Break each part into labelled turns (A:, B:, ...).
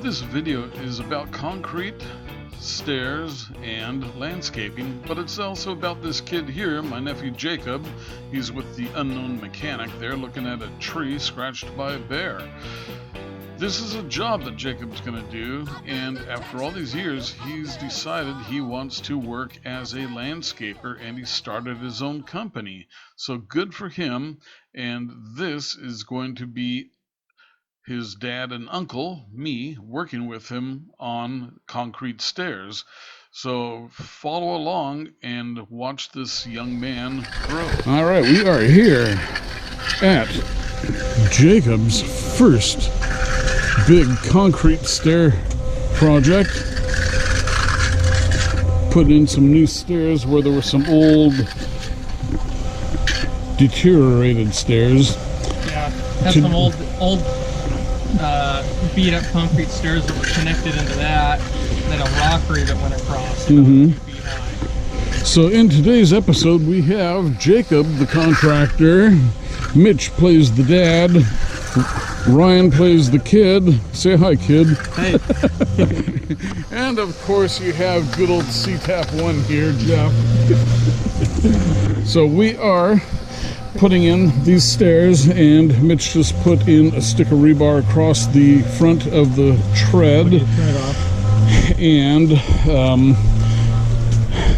A: This video is about concrete, stairs, and landscaping, but it's also about this kid here, my nephew Jacob. He's with the unknown mechanic there looking at a tree scratched by a bear. This is a job that Jacob's going to do, and after all these years, he's decided he wants to work as a landscaper, and he started his own company. So good for him, and this is going to be his dad and uncle, me, working with him on concrete stairs. So follow along and watch this young man grow. All right, we are here at Jacob's first big concrete stair project. Put in some new stairs where there were some old deteriorated stairs.
B: Yeah, had some old beat up concrete stairs that were connected into that, and then a rockery that went across. Feet high.
A: So in today's episode we have Jacob the contractor, Mitch plays the dad, Ryan plays the kid. Say hi, kid.
B: Hey.
A: And of course you have good old CTAP1 here, Jeff. So we are putting in these stairs, and Mitch just put in a stick of rebar across the front of the tread. And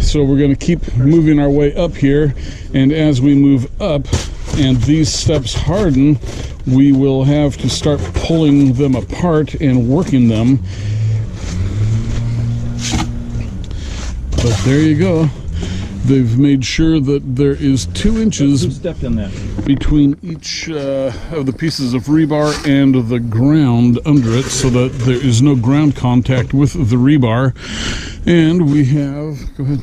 A: so we're going to keep moving our way up here, and as we move up and these steps harden, we will have to start pulling them apart and working them. But there you go. They've made sure that there is 2 inches between each of the pieces of rebar and the ground under it, so that there is no ground contact with the rebar. And we have, go ahead,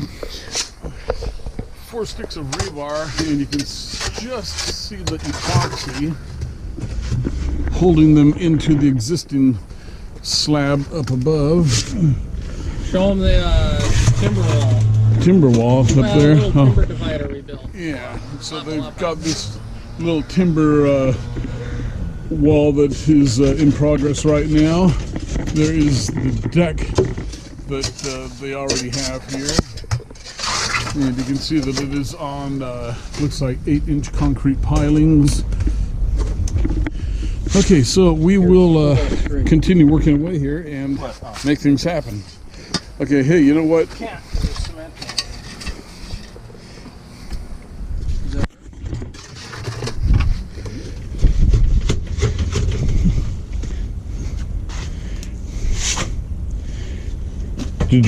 A: 4 sticks of rebar, and you can just see the epoxy holding them into the existing slab up above.
B: Show them the
A: timber wall up there.
B: Timber divider we built.
A: Yeah, so they've got this little timber wall that is in progress right now. There is the deck that they already have here, and you can see that it is on looks like 8-inch concrete pilings. Okay, so we will continue working away here and make things happen. Okay, hey, you know what? You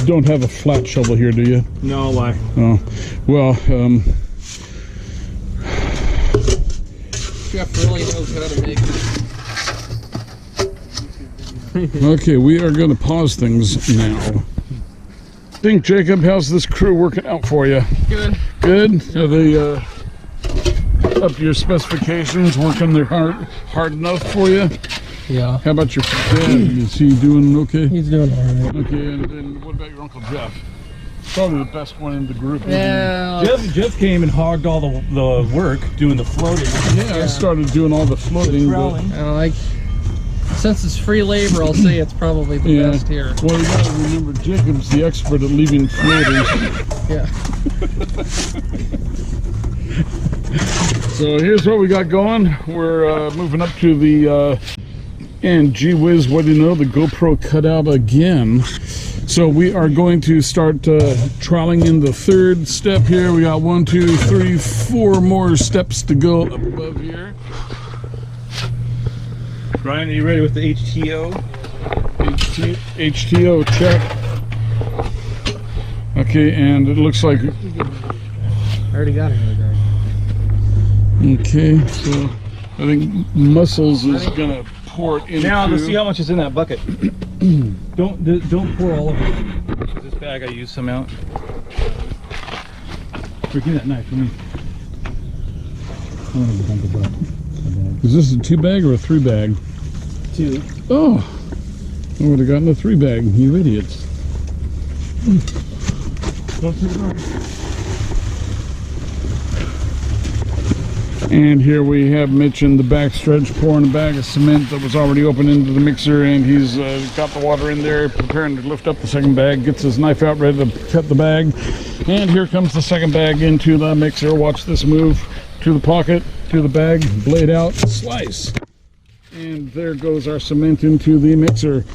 A: don't have a flat shovel here, do you?
B: No, why?
A: Oh, well,
B: Jeff really knows how to make it.
A: Okay, we are going to pause things now. Think, Jacob, how's this crew working out for you?
B: Good.
A: Good? Are they up to your specifications, working their hard enough for you?
B: Yeah.
A: How about your dad? Is he doing okay?
B: He's doing all right.
A: Okay, and what about your Uncle Jeff? Probably the best one in the group.
B: Yeah.
C: Jeff came and hogged all the work doing the floating.
A: Yeah, I started doing all the floating.
B: Since it's free labor, I'll say it's probably the best here.
A: Well, you gotta remember, Jacob's the expert at leaving floaters.
B: Yeah.
A: So here's what we got going. We're moving up to the and gee whiz, what do you know, the GoPro cut out again. So we are going to start troweling in the 3rd step here. We got 1, 2, 3, 4 more steps to go up above here.
C: Ryan, are you ready with the HTO?
A: HTO check. Okay, and it looks like
B: I already got another guy.
A: okay, so I think Muscles is gonna pour it into.
C: Now let's see how much is in that bucket. don't pour all of it. This bag I used some out.
A: Give that knife for me. Is this a 2-bag or a 3-bag?
C: 2.
A: Oh, I would have gotten a 3-bag. You idiots. And here we have Mitch in the back stretch pouring a bag of cement that was already opened into the mixer, and he's got the water in there, preparing to lift up the second bag, gets his knife out ready to cut the bag. And here comes the second bag into the mixer. Watch this move to the pocket, to the bag, blade out, slice. And there goes our cement into the mixer.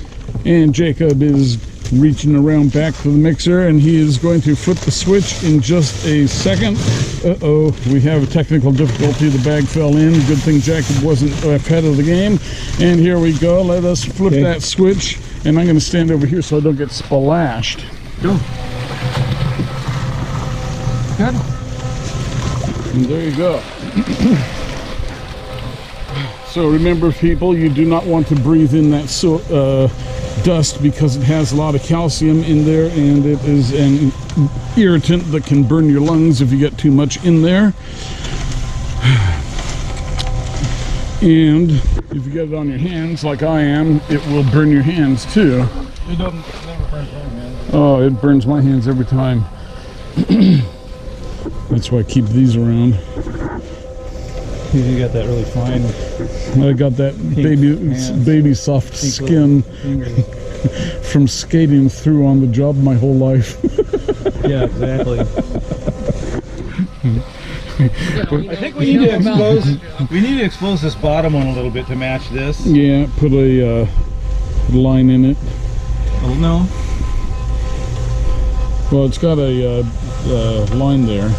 A: And Jacob is reaching around back to the mixer, and he is going to flip the switch in just a second. Uh-oh, we have a technical difficulty. The bag fell in. Good thing Jacob wasn't ahead of the game. And here we go. Let us flip that switch, and I'm going to stand over here so I don't get splashed.
B: Go. Good.
A: And there you go. So remember, people, you do not want to breathe in that dust, because it has a lot of calcium in there, and it is an irritant that can burn your lungs if you get too much in there. And if you get it on your hands like I am, it will burn your hands too.
C: It never burns my hands.
A: Oh, it burns my hands every time. That's why I keep these around.
C: You got that really fine.
A: I got that baby soft skin from skating through on the job my whole life.
C: Yeah, exactly. I think we need to expose this bottom one a little bit to match this.
A: Yeah, put a line in it.
C: Oh no.
A: Well, it's got a line there.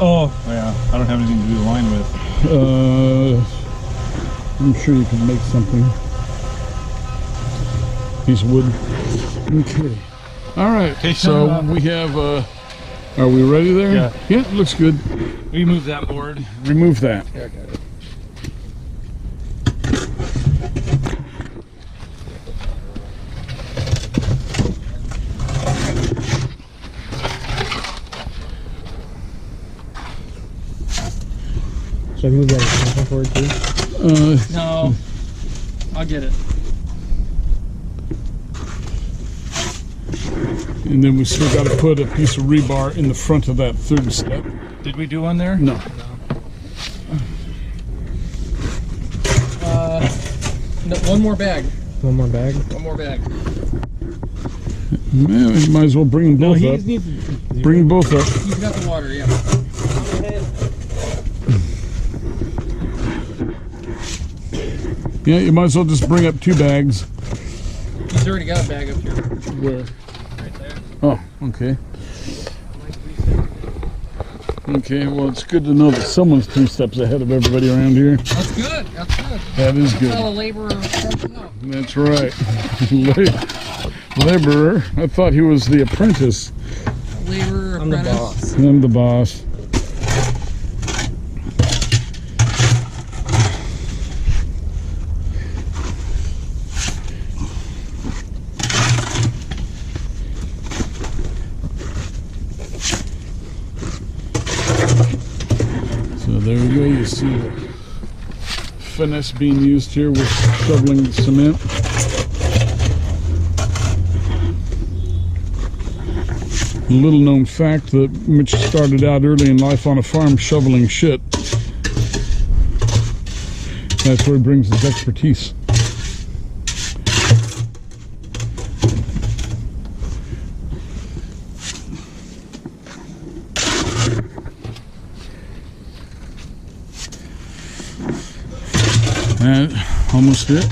C: Oh yeah, I don't have anything to do the line with.
A: I'm sure you can make something. Piece of wood. Okay. All right.
C: Okay,
A: so we have. Are we ready there?
C: Yeah.
A: Yeah, it looks good.
C: Remove that board.
A: Remove that.
C: Yeah, I got it.
B: Should I move that extension cord too? No. I'll get it.
A: And then we still got to put a piece of rebar in the front of that third step.
C: Did we do one there?
A: No.
B: No, one more bag.
D: One more bag?
B: One more bag.
A: Man, you might as well bring them both up. Bring them both up.
B: He's got the water, yeah.
A: Yeah, you might as well just bring up two bags.
B: He's already got a bag up here.
A: Where?
B: Right there.
A: Oh, okay. Okay, well, it's good to know that someone's 3 steps ahead of everybody around here.
B: That's good. That's good.
A: That is good.
B: That's how a laborer starts out.
A: That's right. Laborer. I thought he was the apprentice.
B: Laborer,
D: I'm the
B: apprentice.
D: boss.
A: I'm the boss. So there we go. You see the finesse being used here with shoveling the cement. A little known fact that Mitch started out early in life on a farm shoveling shit. That's where he brings his expertise. Almost it.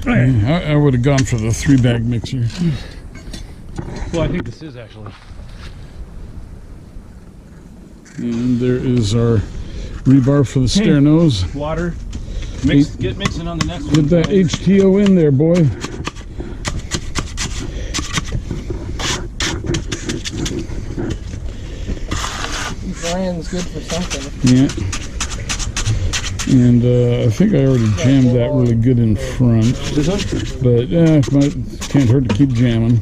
A: I would have gone for the 3-bag mixer.
C: Well, I think this is actually.
A: And there is our rebar for the stair nose.
C: Water. Get mixing on the next one.
A: Get that HTO in there, boy.
B: Brian's good for something.
A: Yeah. And I think I already jammed that really good in front.
C: This one?
A: But can't hurt to keep jamming.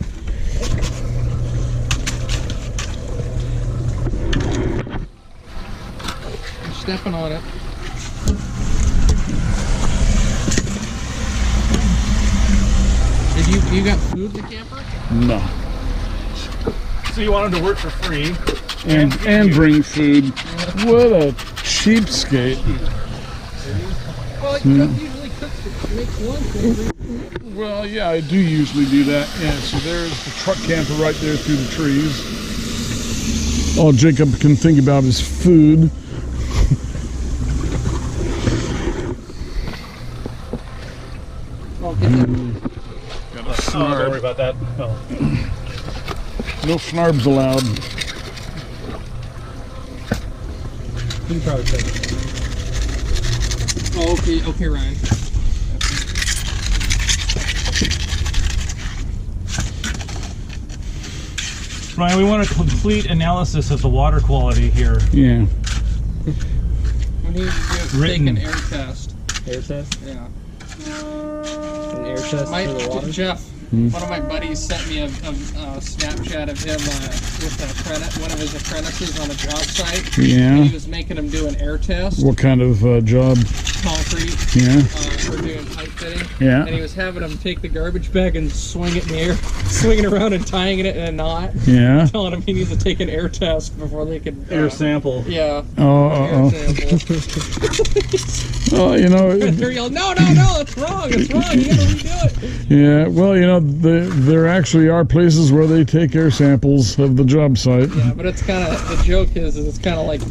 B: You're stepping on it. Did you got food in the camper?
A: No.
C: So you want him to work for free
A: and bring food. What a cheapskate.
B: Well, he usually makes lunch.
A: Well, yeah, I do usually do that. Yeah, so there's the truck camper right there through the trees. All Jacob can think about is food.
B: I'll get him.
A: Got a
C: Oh, don't
A: snarb.
C: worry about that. Oh.
A: No snarbs allowed.
B: You can probably take it. Oh, okay, Ryan.
C: Ryan, we want a complete analysis of the water quality here.
A: Yeah.
B: We need to take an air test.
D: Air test?
B: Yeah.
D: An air test for the water?
B: Jeff, one of my buddies sent me a Snapchat of him with one of his apprentices on a job site.
A: Yeah.
B: And he was making him do an air test.
A: What kind of job?
B: Concrete.
A: Yeah.
B: For doing pipe fitting.
A: Yeah.
B: And he was having him take the garbage bag and swing it in the air, swinging around and tying it in a knot.
A: Yeah.
B: Telling him he needs to take an air test before they can.
C: Air sample.
B: Yeah.
A: Oh.
B: Air sample.
A: Oh, you know.
B: They're yelling, no, it's wrong. You gotta redo it.
A: Yeah. Well, you know, there actually are places where they take air samples of the job site.
B: Yeah, but it's kind of, the joke is it's kind of like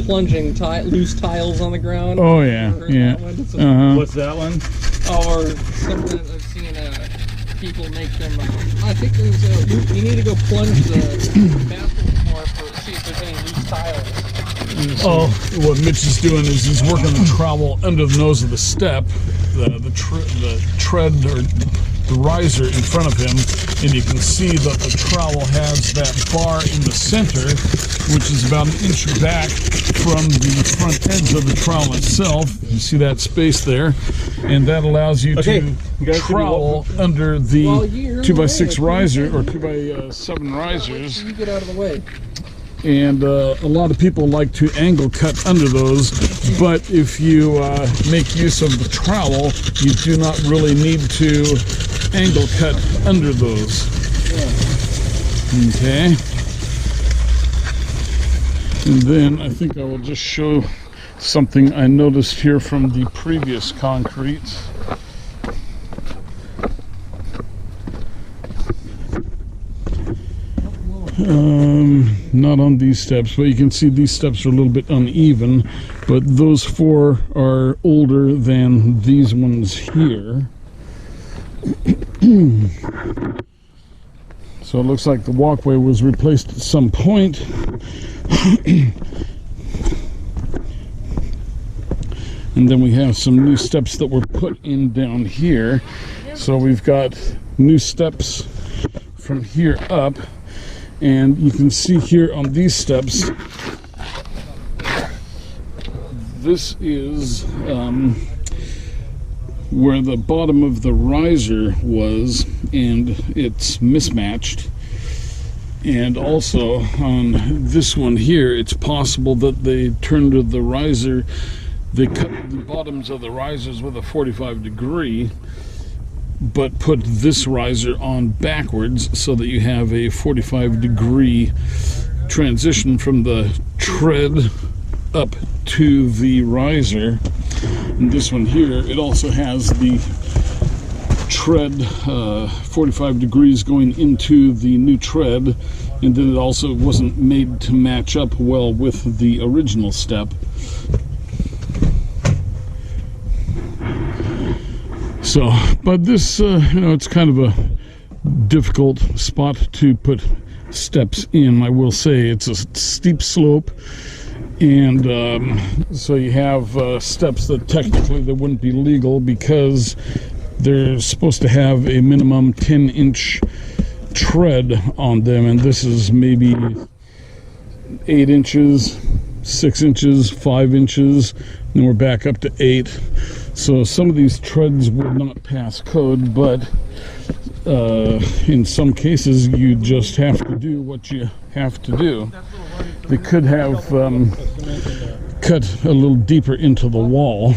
B: plunging loose tiles on the ground.
A: Oh yeah. Yeah.
C: What's that one?
B: Or something I've seen people make them. I think there's you need to go plunge the bathroom floor for see if there's any loose tiles.
A: Oh, what Mitch is doing is he's working the trowel under the nose of the step, the tread or the riser in front of him, and you can see that the trowel has that bar in the center, which is about an inch back from the front edge of the trowel itself. You see that space there, and that allows you to trowel under the 2x6 riser or 2x7 risers.
B: You get out of the way.
A: And a lot of people like to angle cut under those, but if you make use of the trowel, you do not really need to angle cut under those. Okay. And then I think I will just show something I noticed here from the previous concrete. Not on these steps, but you can see these steps are a little bit uneven, but those four are older than these ones here. So it looks like the walkway was replaced at some point. And then we have some new steps that were put in down here. So we've got new steps from here up. And you can see here on these steps, this is where the bottom of the riser was, and it's mismatched. And also on this one here, it's possible that they turned the riser, they cut the bottoms of the risers with a 45 degree, but put this riser on backwards so that you have a 45 degree transition from the tread up to the riser. And this one here, it also has the tread 45 degrees going into the new tread, and then it also wasn't made to match up well with the original step. So, but this, it's kind of a difficult spot to put steps in. I will say it's a steep slope, and so you have steps that technically they wouldn't be legal because they're supposed to have a minimum 10-inch tread on them, and this is maybe 8 inches, 6 inches, 5 inches, and then we're back up to 8. So some of these treads would not pass code, but in some cases you just have to do what you have to do. They could have cut a little deeper into the wall,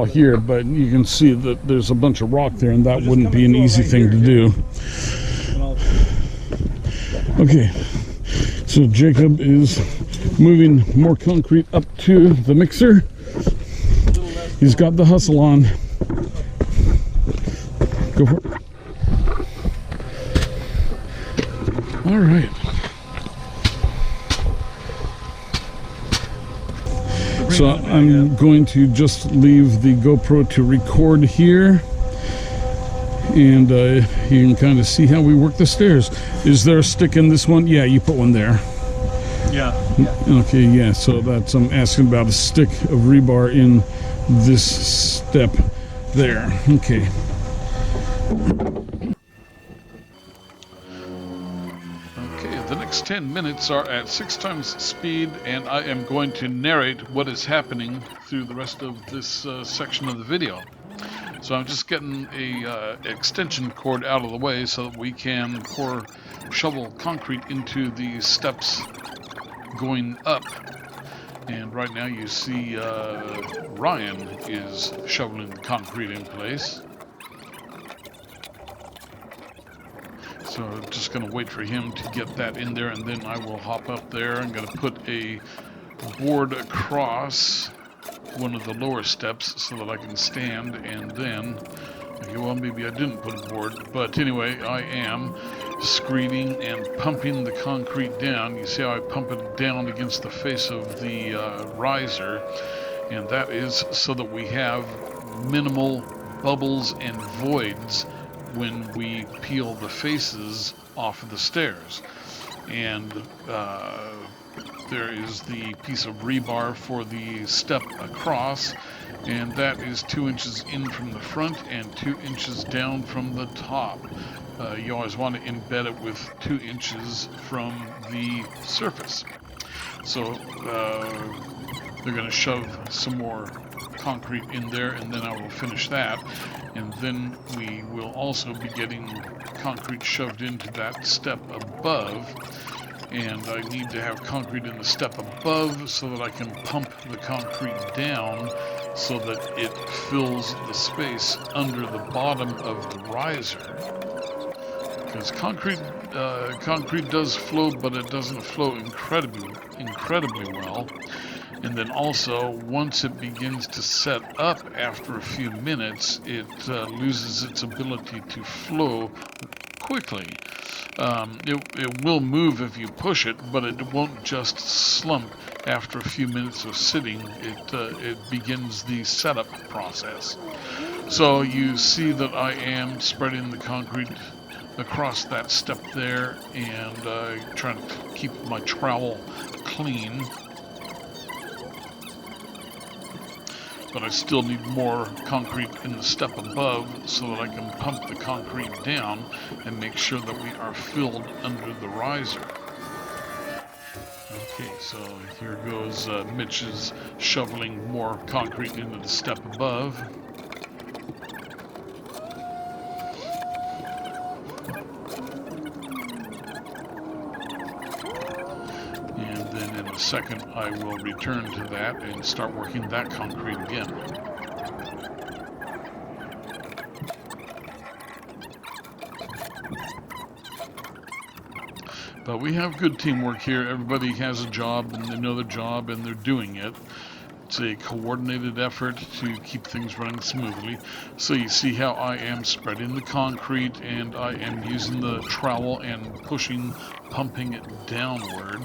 A: here, but you can see that there's a bunch of rock there, and that wouldn't be an easy thing to do. Okay, so Jacob is moving more concrete up to the mixer. He's got the hustle on. Go for it. All right. So I'm going to just leave the GoPro to record here, and you can kind of see how we work the stairs. Is there a stick in this one? Yeah, you put one there.
C: Yeah.
A: Okay, yeah, so that's, I'm asking about a stick of rebar in this step there. Okay. Okay, the next 10 minutes are at 6 times speed, and I am going to narrate what is happening through the rest of this section of the video. So I'm just getting a extension cord out of the way so that we can shovel concrete into the steps going up. And right now you see Ryan is shoveling the concrete in place. So I'm just going to wait for him to get that in there, and then I will hop up there. I'm going to put a board across one of the lower steps so that I can stand, and then, okay, well, maybe I didn't put a board, but anyway, I am screeding and pumping the concrete down. You see how I pump it down against the face of the riser, and that is so that we have minimal bubbles and voids when we peel the faces off of the stairs. And there is the piece of rebar for the step across, and that is 2 inches in from the front and 2 inches down from the top. You always want to embed it with 2 inches from the surface. So they're going to shove some more concrete in there, and then I will finish that. And then we will also be getting concrete shoved into that step above. And I need to have concrete in the step above so that I can pump the concrete down so that it fills the space under the bottom of the riser. Because concrete does flow, but it doesn't flow incredibly well. And then also, once it begins to set up after a few minutes, it loses its ability to flow quickly. It will move if you push it, but it won't just slump after a few minutes of sitting. It begins the setup process. So you see that I am spreading the concrete across that step there, and trying to keep my trowel clean. But I still need more concrete in the step above so that I can pump the concrete down and make sure that we are filled under the riser. Okay, so here goes Mitch is shoveling more concrete into the step above. In a second, I will return to that and start working that concrete again. But we have good teamwork here. Everybody has a job, and they know their job, and they're doing it. It's a coordinated effort to keep things running smoothly. So you see how I am spreading the concrete, and I am using the trowel and pumping it downward.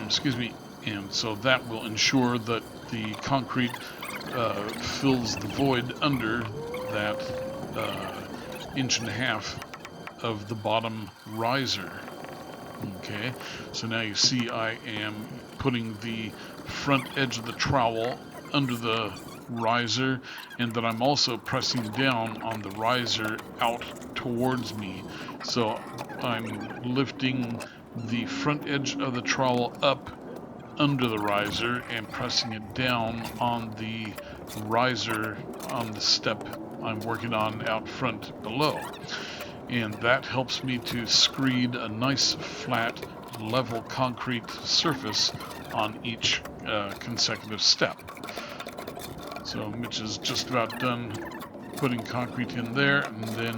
A: Excuse me. And so that will ensure that the concrete fills the void under that 1.5 inches of the bottom riser. Okay, so now you see I am putting the front edge of the trowel under the riser, and that I'm also pressing down on the riser out towards me. So I'm lifting the front edge of the trowel up under the riser and pressing it down on the riser on the step I'm working on out front below. And that helps me to screed a nice flat level concrete surface on each consecutive step. So Mitch is just about done putting concrete in there, and then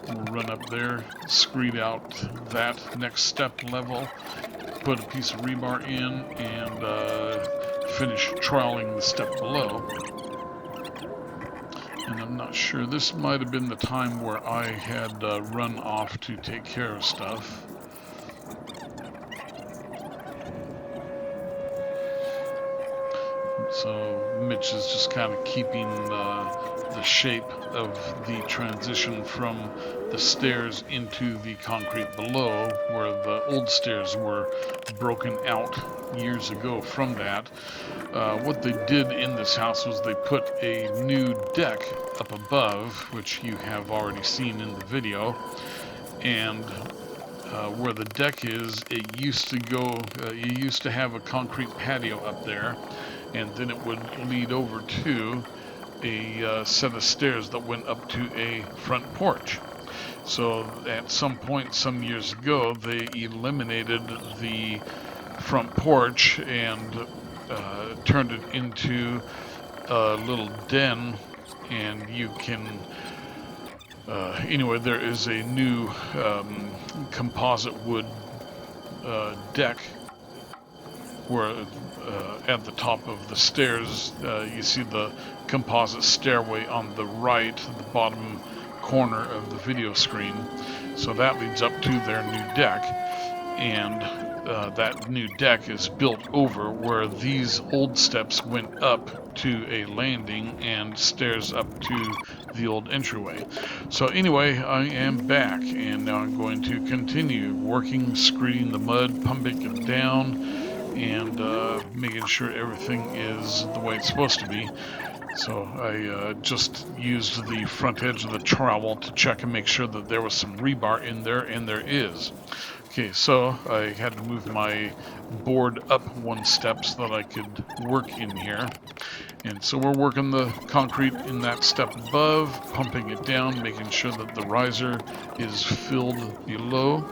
A: We'll run up there, screed out that next step level, put a piece of rebar in, and finish troweling the step below. And I'm not sure, this might have been the time where I had run off to take care of stuff. So Mitch is just kind of keeping the shape of the transition from the stairs into the concrete below, where the old stairs were broken out years ago from that. What they did in this house was they put a new deck up above, which you have already seen in the video, and where the deck is, it used to go, you used to have a concrete patio up there, and then it would lead over to a set of stairs that went up to a front porch. So at some point some years ago, they eliminated the front porch and turned it into a little den, and you can anyway, there is a new composite wood deck where at the top of the stairs you see the composite stairway on the right, the bottom corner of the video screen. So that leads up to their new deck, and that new deck is built over where these old steps went up to a landing and stairs up to the old entryway. So anyway, I am back, and now I'm going to continue working, screeding the mud, pumping it down, and making sure everything is the way it's supposed to be. So I just used the front edge of the trowel to check and make sure that there was some rebar in there, and there is. Okay, so I had to move my board up one step so that I could work in here. And so we're working the concrete in that step above, pumping it down, making sure that the riser is filled below.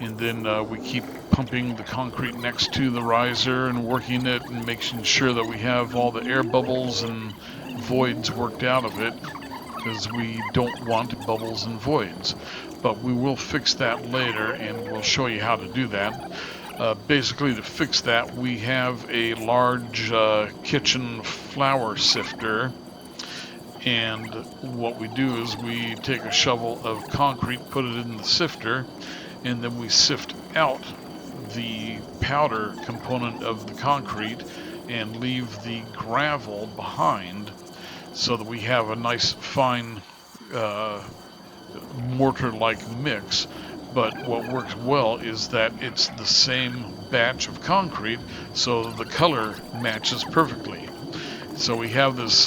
A: And then we keep pumping the concrete next to the riser and working it and making sure that we have all the air bubbles and voids worked out of it, because we don't want bubbles and voids. But we will fix that later, and we'll show you how to do that. Basically, to fix that, we have a large kitchen flour sifter, and what we do is we take a shovel of concrete, put it in the sifter, and then we sift out the powder component of the concrete and leave the gravel behind, so that we have a nice fine mortar-like mix. But what works well is that it's the same batch of concrete, so the color matches perfectly. So we have this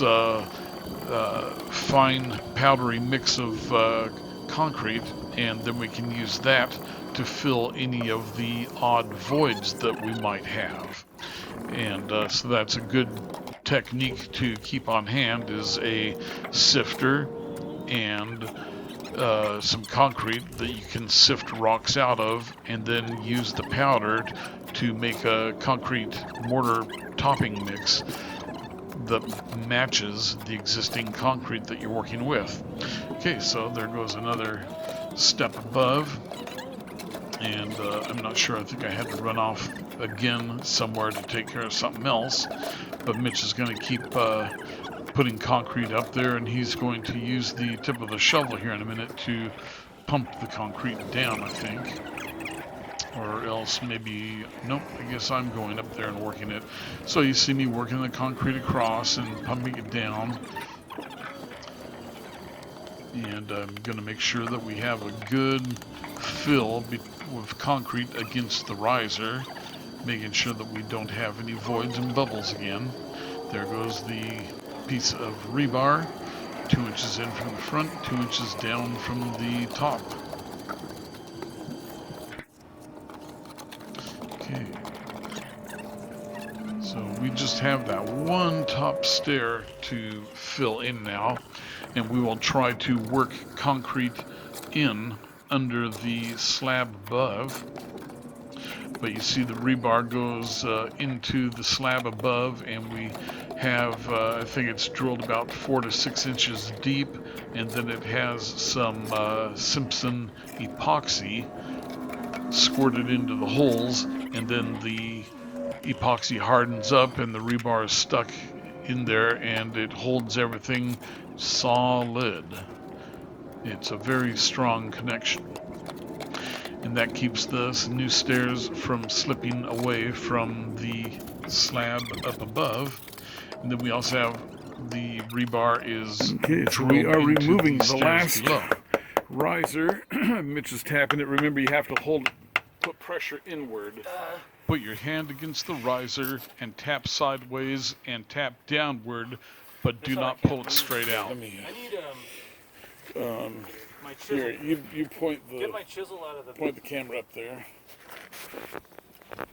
A: fine powdery mix of concrete, and then we can use that to fill any of the odd voids that we might have. And so that's a good technique to keep on hand, is a sifter and some concrete that you can sift rocks out of, and then use the powder to make a concrete mortar topping mix that matches the existing concrete that you're working with. Okay, so there goes another step above, and I'm not sure, I think I had to run off again somewhere to take care of something else, but Mitch is going to keep putting concrete up there, and he's going to use the tip of the shovel here in a minute to pump the concrete down, I think. Or else maybe, nope, I guess I'm going up there and working it. So you see me working the concrete across and pumping it down. And I'm going to make sure that we have a good fill with concrete against the riser, making sure that we don't have any voids and bubbles again. There goes the piece of rebar, 2 inches in from the front, 2 inches down from the top. Okay, so we just have that one top stair to fill in now, and we will try to work concrete in under the slab above. but you see the rebar goes into the slab above, and we have, I think it's drilled about 4 to 6 inches deep, and then it has some Simpson epoxy squirted into the holes, and then the epoxy hardens up and the rebar is stuck in there, and it holds everything solid. It's a very strong connection, and that keeps the new stairs from slipping away from the slab up above. And then we also have the rebar is
E: okay, so we are removing the last
A: below.
E: riser. Mitch is tapping it. Remember, you have to hold it, put pressure inward.
A: Put your hand against the riser and tap sideways and tap downward, but do not pull it straight out.
E: Let me,
C: I need my chisel.
E: here, you point
C: Get my chisel out of the
E: the camera up there.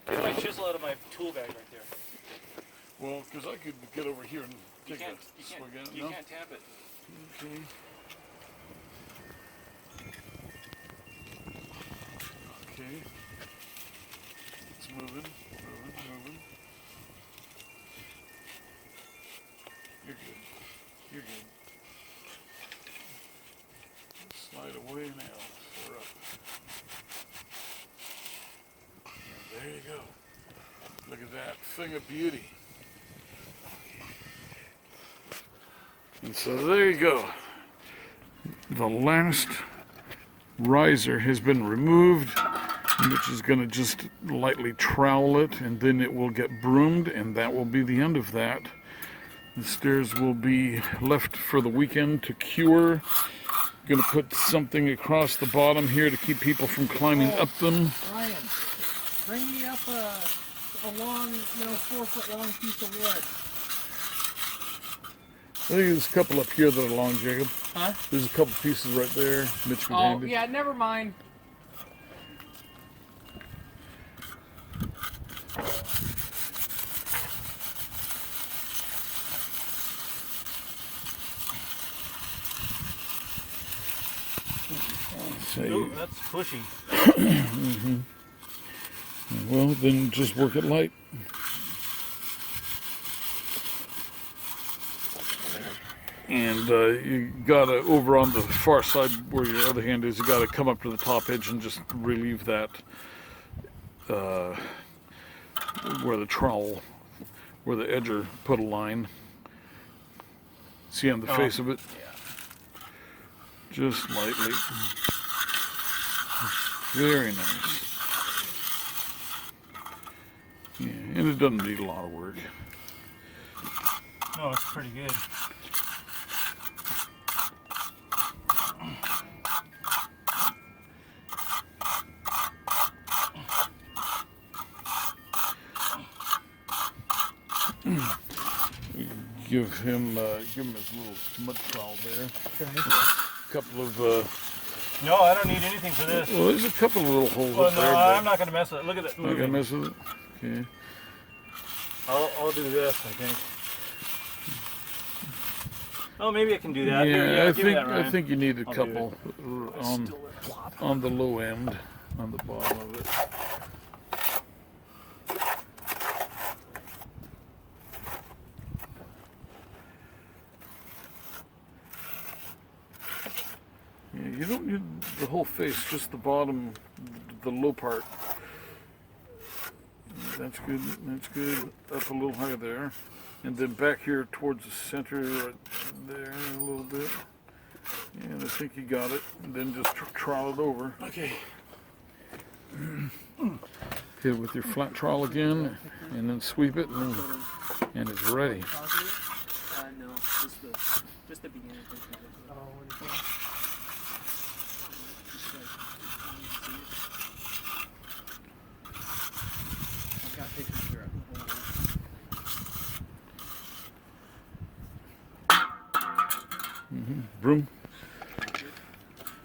C: Get my chisel out of my tool bag right there.
E: Well, because I could get over here and
C: You
E: take
C: can't.
E: a
C: You
E: swig
C: can't.
E: at it.
C: You
E: No?
C: can't tap it.
E: Okay. Okay. It's moving. You're good. You're good. Slide away now. We're up. There you go. Look at that thing of beauty. And so there you go. The last riser has been removed, which is going to just lightly trowel it, and then it will get broomed, and that will be the end of that. The stairs will be left for the weekend to cure. Going to put something across the bottom here to keep people from climbing up them.
B: Ryan, bring me up a long, 4-foot long piece of wood.
E: I think there's a couple up here that are long, Jacob.
B: Huh?
E: There's a couple pieces right there. Mitch could
B: Oh,
E: hand it.
B: yeah, never mind.
E: So
C: Ooh, that's pushy.
E: well, then just work it light. And you gotta, over on the far side where your other hand is, you gotta come up to the top edge and just relieve that, where the trowel, where the edger put a line. See on the face of it? Just lightly. Very nice. Yeah, and it doesn't need a lot of work.
C: No, it's pretty good.
E: Give him his little mud trowel there.
B: Okay.
E: A couple of
C: No, I don't need anything for this.
E: well, there's a couple of little holes
C: Well,
E: up
C: no,
E: there.
C: I'm not gonna mess with it. Look at it
E: Not gonna
C: moving.
E: mess with it. Okay.
C: I'll do this, I think. Oh, maybe I can do that. Here,
E: Yeah,
C: give me that,
E: I
C: Ryan.
E: think you need a
C: I'll do
E: couple on the low end, on the bottom of it. Yeah, you don't need the whole face, just the bottom, the low part. That's good, that's good. Up a little higher there. And then back here towards the center, right there a little bit. And I think you got it. And then just trowel it over.
C: Okay.
E: Hit it with your flat trowel again, and then sweep it, and it's ready.
D: No, just the beginning. I've got pictures here.
E: Broom.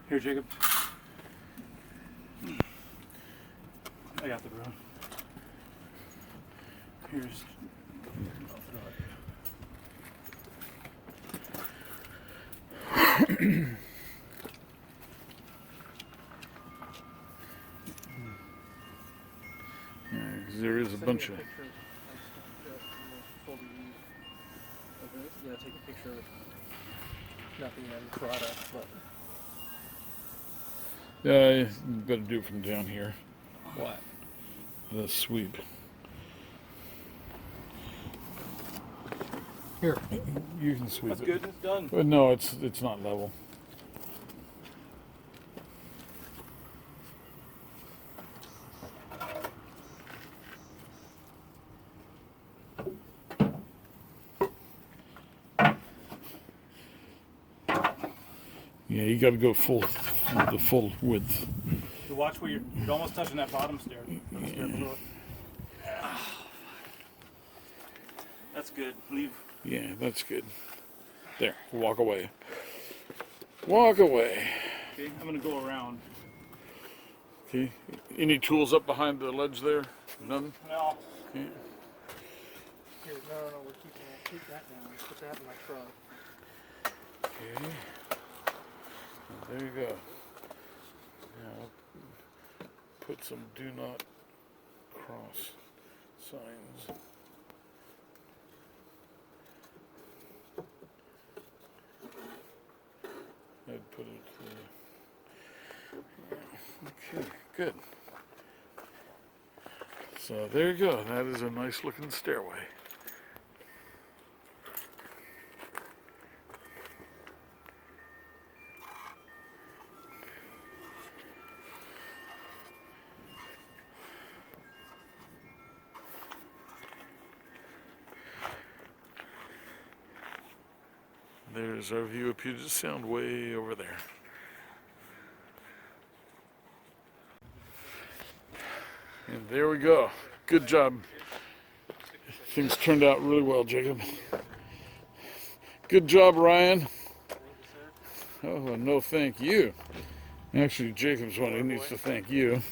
C: Here, Jacob. I got the broom. Here's.
E: bunch of.
B: Yeah, take a picture of not the end product, but
E: Yeah, you better do it from down here.
B: what?
E: The sweep.
B: Here.
E: You can sweep
C: That's
E: it.
C: good. It's done.
E: But no, it's not level. Yeah, you got to go the full width.
C: You watch where you're almost touching that bottom stair. Stair below it. That's good. Leave.
E: Yeah, that's good. There, walk away. Walk away.
C: Okay, I'm gonna go around.
E: Okay. Any tools up behind the ledge there? None?
C: No.
E: Okay.
B: Here, no, we're keeping that. Keep that down. Put that in my truck.
E: Okay. There you go. Now, put some do not cross signs. I'd put it okay, good. So there you go. That is a nice looking stairway. There's our view of Puget Sound way over there. And there we go. Good job. Things turned out really well, Jacob. Good job, Ryan. Oh, no thank you. Actually, Jacob's one who needs to thank you.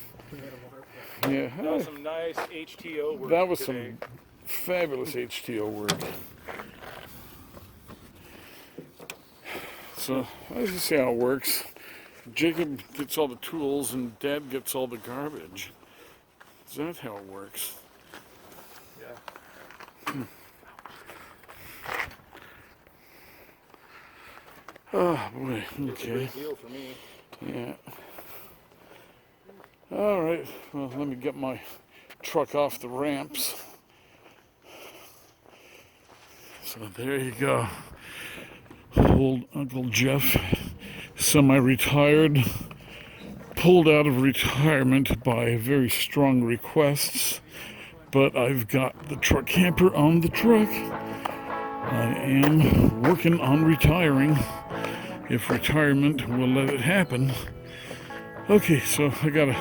E: Yeah,
C: That was some nice HTO work.
E: that was
C: today.
E: some fabulous HTO work. So, let's just see how it works. Jacob gets all the tools and Dad gets all the garbage. Is that how it works?
C: Yeah.
E: Oh boy,
C: It's a
E: okay.
C: big deal for me.
E: Yeah. All right, well, let me get my truck off the ramps. So there you go. Old Uncle Jeff, semi-retired, pulled out of retirement by very strong requests, but I've got the truck camper on the truck. I am working on retiring, if retirement will let it happen. Okay, so I gotta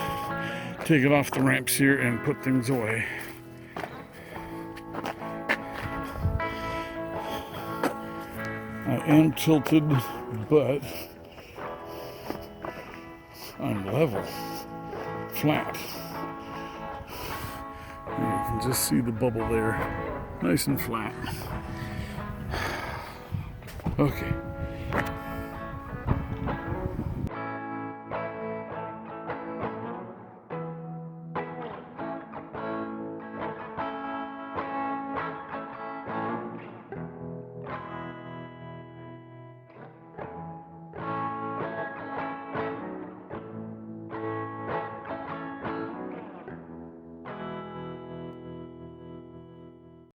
E: take it off the ramps here and put things away. I am tilted, but I'm level, flat. You can just see the bubble there, nice and flat. Okay.